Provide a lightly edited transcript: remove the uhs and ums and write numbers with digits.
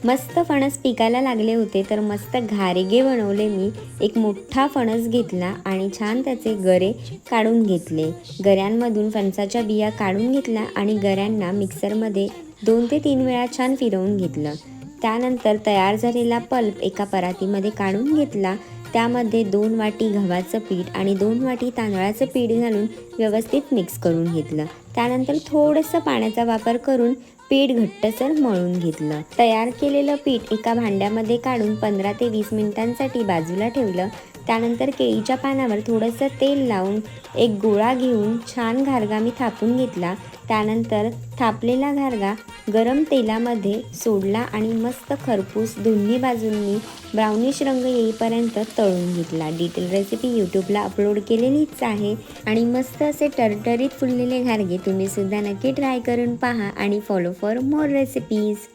मस्त फणस पिकायला लागले होते तर मस्त घारगे बनवले मी। एक मोठा फणस घेतला आणि छान त्याचे गरे काढून घेतले। गऱ्यांमधून फणसाच्या बिया काढून घेतल्या आणि गऱ्यांना मिक्सरमध्ये 2 ते 3 वेळा छान फिरवून घेतलं। त्यानंतर तयार झालेला पल्प एका परातीमध्ये काढून घेतला। त्यामध्ये 2 वाटी गव्हाचं पीठ आणि 2 वाटी तांदळाचं पीठ घालून व्यवस्थित मिक्स करून घेतलं। त्यानंतर थोडंसं पाण्याचा वापर करून पीठ घट्टसर मळून घेतलं। तयार केलेलं पीठ एका भांड्यामध्ये काढून 15 ते 20 मिनिटांसाठी बाजूला ठेवलं। त्यानंतर केळीच्या पानावर थोडंसं तेल लावून एक गोळा घेऊन छान घारगा मी थापून घेतला। त्यानंतर थापलेला घारगा गरम तेलामध्ये सोडला आणि मस्त खरपूस दोन्ही बाजूंनी ब्राउनिश रंग येईपर्यंत तळून घेतला। डिटेल रेसिपी यूट्यूबला अपलोड केलेलीच आहे आणि मस्त असे टरटरीत फुललेले घारगे तुम्ही सुद्धा नक्की ट्राय करून पहा आणि फॉलो फॉर मोर रेसिपीज।